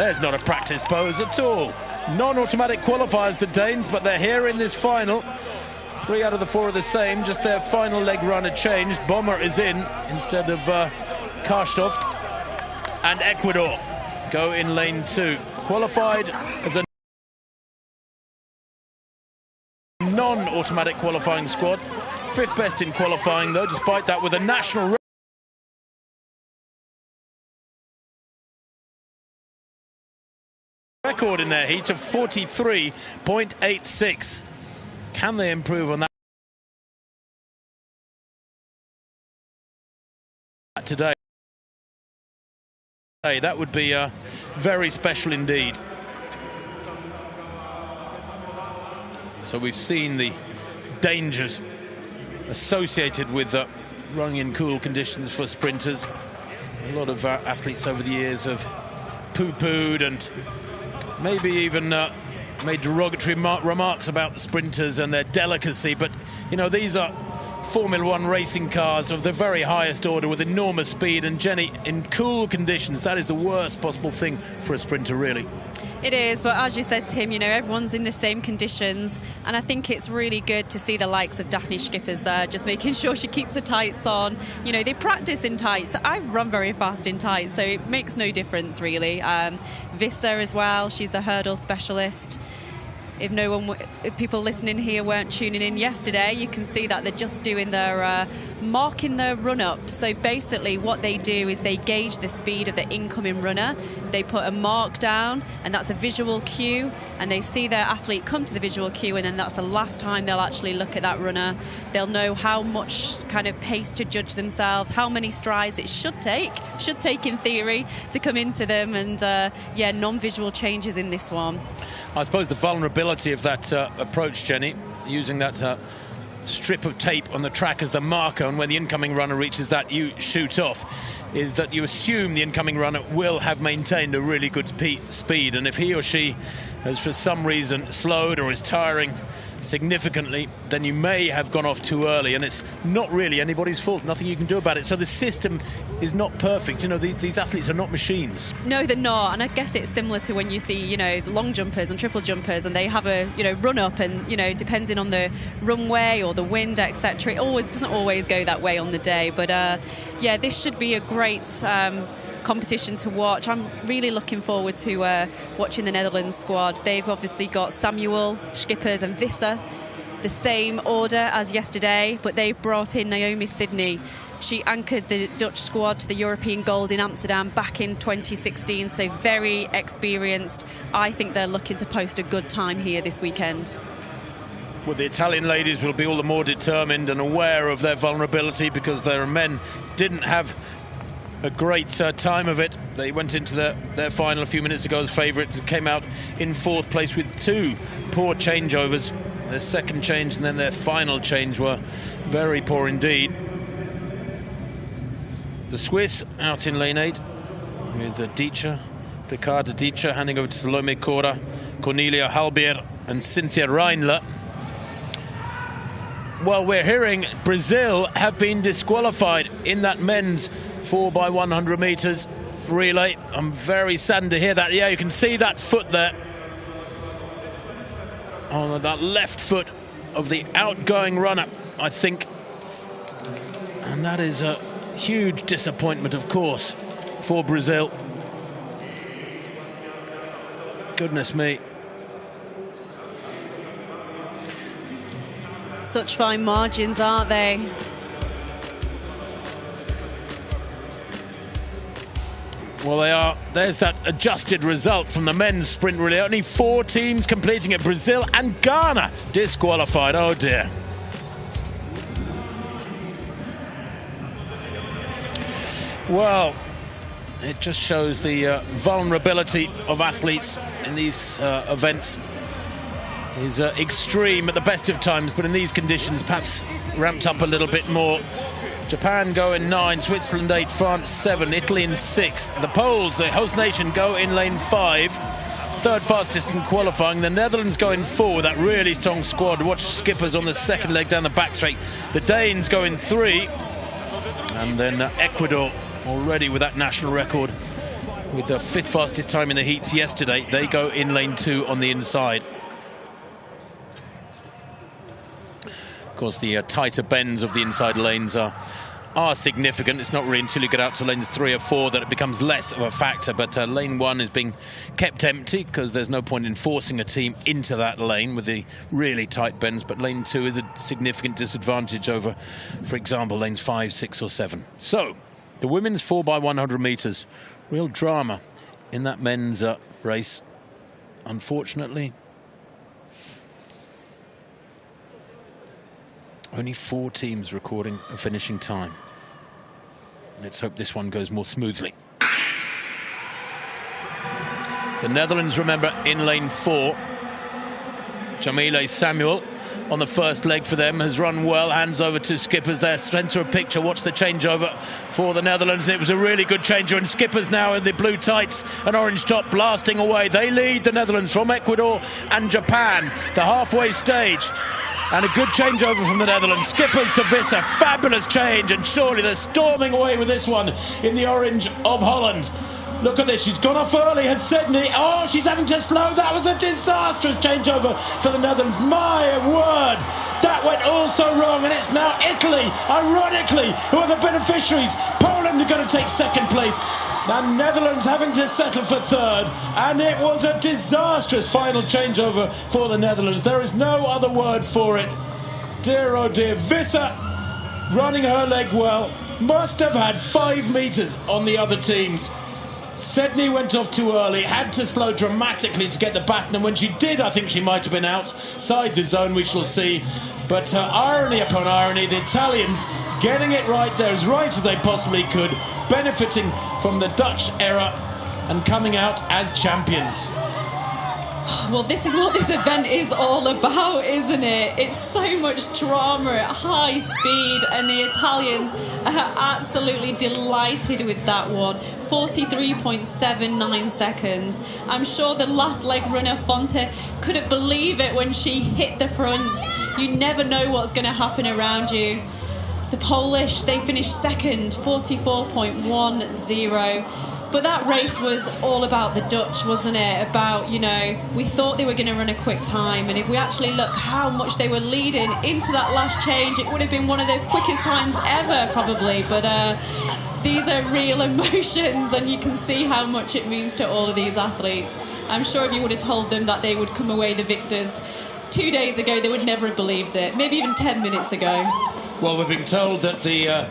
There's not a practice pose at all. Non-automatic qualifiers, the Danes, but they're here in this final. 3 out of the 4 are the same, just their final leg run had changed. Bomber is in instead of Karstof. And Ecuador go in lane 2. Qualified as a non-automatic qualifying squad. 5th best in qualifying, though, despite that, with a national record in their heat of 43.86. Can they improve on that today? That would be very special indeed. So we've seen the dangers associated with running in cool conditions for sprinters. A lot of athletes over the years have poo-pooed and maybe even made derogatory remarks about the sprinters and their delicacy, but you know, these are Formula 1 racing cars of the very highest order with enormous speed, and Jenny, in cool conditions, that is the worst possible thing for a sprinter, really. It is, but as you said, Tim, you know, everyone's in the same conditions, and I think it's really good to see the likes of Daphne Schippers there, just making sure she keeps the tights on. You know, they practice in tights. I've run very fast in tights, so it makes no difference, really. Vissa as well, she's the hurdle specialist. If people listening here weren't tuning in yesterday, you can see that they're just doing their marking their run-up. So basically what they do is they gauge the speed of the incoming runner. They put a mark down, and that's a visual cue, and they see their athlete come to the visual cue, and then that's the last time they'll actually look at that runner. They'll know how much kind of pace to judge themselves, how many strides it should take in theory to come into them, and yeah, non-visual changes in this one. I suppose the vulnerability of that approach, Jenny, using that strip of tape on the track as the marker, and when the incoming runner reaches that, you shoot off, is that you assume the incoming runner will have maintained a really good speed, and if he or she has for some reason slowed or is tiring significantly, then you may have gone off too early, and it's not really anybody's fault, nothing you can do about it. So the system is not perfect. You know, these athletes are not machines. No, they're not, and I guess it's similar to when you see, you know, the long jumpers and triple jumpers, and they have a, you know, run up, and, you know, depending on the runway or the wind, etc., it doesn't always go that way on the day. But yeah, this should be a great competition to watch. I'm really looking forward to watching the Netherlands squad. They've obviously got Samuel, Schippers and Vissa, the same order as yesterday, but they've brought in Naomi Sidney. She anchored the Dutch squad to the European gold in Amsterdam back in 2016, so very experienced. I think they're looking to post a good time here this weekend. Well, the Italian ladies will be all the more determined and aware of their vulnerability, because their men didn't have a great time of it. They went into their final a few minutes ago as favourites, came out in 4th place with 2 poor changeovers. Their second change and then their final change were very poor indeed. The Swiss out in lane 8 with Ricarda Dietscher handing over to Salome Cora, Cornelia Halbier and Cynthia Reinler. Well, we're hearing Brazil have been disqualified in that men's 4x100 meters relay. I'm very saddened to hear that. Yeah, you can see that foot there on that left foot of the outgoing runner, I think, and that is a huge disappointment, of course, for Brazil. Goodness me. Such fine margins, aren't they? Well, they are. There's that adjusted result from the men's sprint relay. Only 4 teams completing it. Brazil and Ghana disqualified. Oh dear. Well, it just shows the vulnerability of athletes in these events. Is extreme at the best of times, but in these conditions perhaps ramped up a little bit more. Japan go in 9, Switzerland 8, France 7, Italy in 6. The Poles, the host nation, go in lane 5, 3rd fastest in qualifying. The Netherlands go in 4 with that really strong squad. Watch Schippers on the second leg down the back straight. The Danes go in 3, and then Ecuador already with that national record with the 5th fastest time in the heats yesterday. They go in lane 2 on the inside. Of course, the tighter bends of the inside lanes are significant. It's not really until you get out to lanes 3 or 4 that it becomes less of a factor, but lane 1 is being kept empty because there's no point in forcing a team into that lane with the really tight bends, but lane 2 is a significant disadvantage over, for example, lanes 5, 6 or 7. So the women's 4x100 meters, real drama in that men's race, unfortunately. Only 4 teams recording a finishing time. Let's hope this one goes more smoothly. The Netherlands, remember, in lane 4. Jamile Samuel on the first leg for them has run well. Hands over to Skippers there. Centre of picture. Watch the changeover for the Netherlands. It was a really good changeover. And Skippers now in the blue tights and orange top blasting away. They lead the Netherlands from Ecuador and Japan. The halfway stage. And a good changeover from the Netherlands. Skippers to Visser. Fabulous change. And surely they're storming away with this one in the orange of Holland. Look at this. She's gone off early. Has Sydney. Oh, she's having to slow. That was a disastrous changeover for the Netherlands. My word. That went all so wrong. And it's now Italy, ironically, who are the beneficiaries. Poland are going to take 2nd place. The Netherlands having to settle for 3rd, and it was a disastrous final changeover for the Netherlands. There is no other word for it. Dear oh dear. Visser running her leg well, must have had 5 meters on the other teams. Sydney went off too early, had to slow dramatically to get the baton, and when she did, I think she might have been outside the zone, we shall see. But irony upon irony, the Italians getting it right there as right as they possibly could, benefiting from the Dutch error and coming out as champions. Well, this is what this event is all about, isn't it? It's so much drama at high speed, and the Italians are absolutely delighted with that one. 43.79 seconds. I'm sure the last leg runner, Fonte, couldn't believe it when she hit the front. You never know what's going to happen around you. The Polish, they finished 2nd, 44.10. But that race was all about the Dutch, wasn't it? About, you know, we thought they were going to run a quick time, and if we actually look how much they were leading into that last change, it would have been one of the quickest times ever, probably. But these are real emotions, and you can see how much it means to all of these athletes. I'm sure if you would have told them that they would come away the victors 2 days ago, they would never have believed it. Maybe even 10 minutes ago. Well, we've been told that the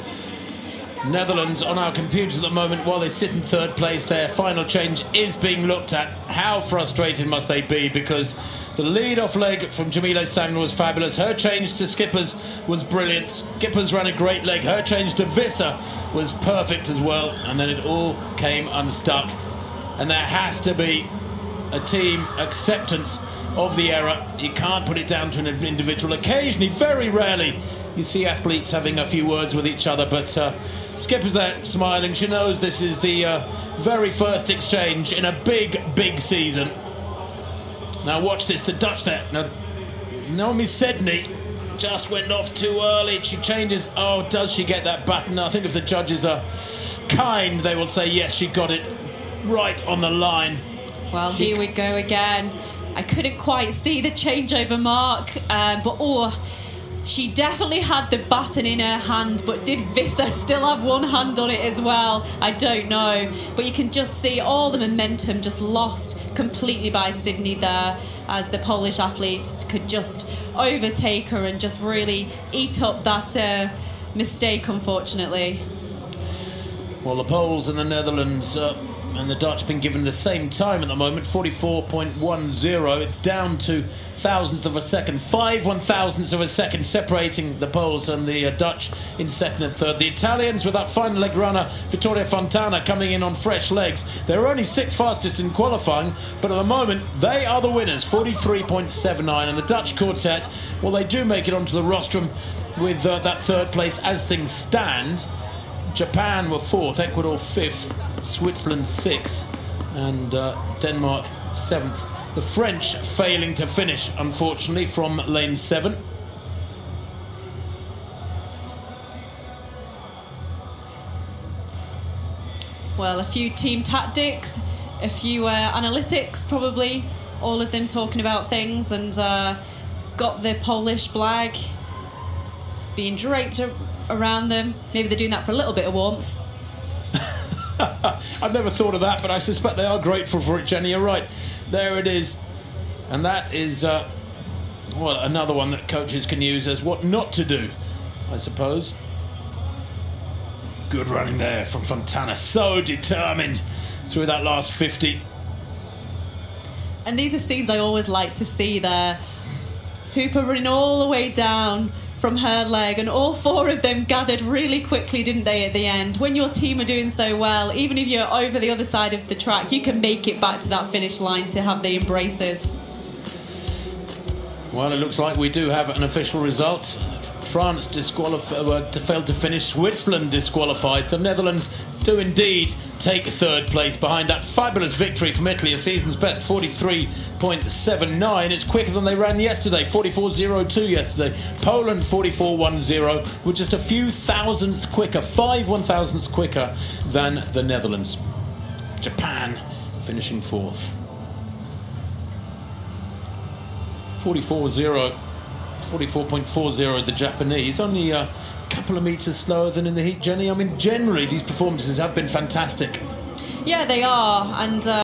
Netherlands on our computers at the moment, while they sit in 3rd place, their final change is being looked at. How frustrated must they be, because the lead-off leg from Jamile Samuel was fabulous. Her change to Skippers was brilliant. Skippers ran a great leg. Her change to Visser was perfect as well, and then it all came unstuck. And there has to be a team acceptance of the error. You can't put it down to an individual. Occasionally, very rarely, you see athletes having a few words with each other, but Skipper's there smiling. She knows this is the very first exchange in a big season. Now watch this, the Dutch there. Now, Naomi Sedney just went off too early. She changes. Oh, does she get that baton? I think if the judges are kind, they will say yes, she got it right on the line. Well, here we go again. I couldn't quite see the changeover mark, but she definitely had the baton in her hand, but did Visser still have one hand on it as well? I don't know. But you can just see all the momentum just lost completely by Sydney there, as the Polish athletes could just overtake her and just really eat up that mistake, unfortunately. Well, the Poles and the Netherlands and the Dutch have been given the same time at the moment, 44.10. It's down to thousandths of a second, 5 1,000ths of a second separating the Poles and the Dutch in 2nd and 3rd. The Italians, with that final leg runner, Vittoria Fontana, coming in on fresh legs. They were only 6th fastest in qualifying, but at the moment they are the winners, 43.79. And the Dutch quartet, well, they do make it onto the rostrum with that 3rd place as things stand. Japan were 4th, Ecuador 5th, Switzerland 6th, and Denmark 7th. The French failing to finish, unfortunately, from lane 7. well, a few team tactics, a few analytics, probably, all of them talking about things, and got the Polish flag being draped around them. Maybe they're doing that for a little bit of warmth. I've never thought of that, but I suspect they are grateful for it, Jenny. You're right. There it is. And that is, well, another one that coaches can use as what not to do, I suppose. Good running there from Fontana. So determined through that last 50. And these are scenes I always like to see there. Hooper running all the way down from her leg, and all four of them gathered really quickly, didn't they, at the end? When your team are doing so well, even if you're over the other side of the track, you can make it back to that finish line to have the embraces. Well, it looks like we do have an official result. France failed to finish. Switzerland disqualified. The Netherlands do indeed take third place behind that fabulous victory from Italy, a season's best 43.79. It's quicker than they ran yesterday, 44.02 yesterday. Poland 44.10, with just a few thousandths quicker, 5 1,000ths quicker than the Netherlands. Japan finishing fourth. 44.40 the Japanese, only a couple of metres slower than in the heat, Jenny. I mean, generally these performances have been fantastic. Yeah, they are, and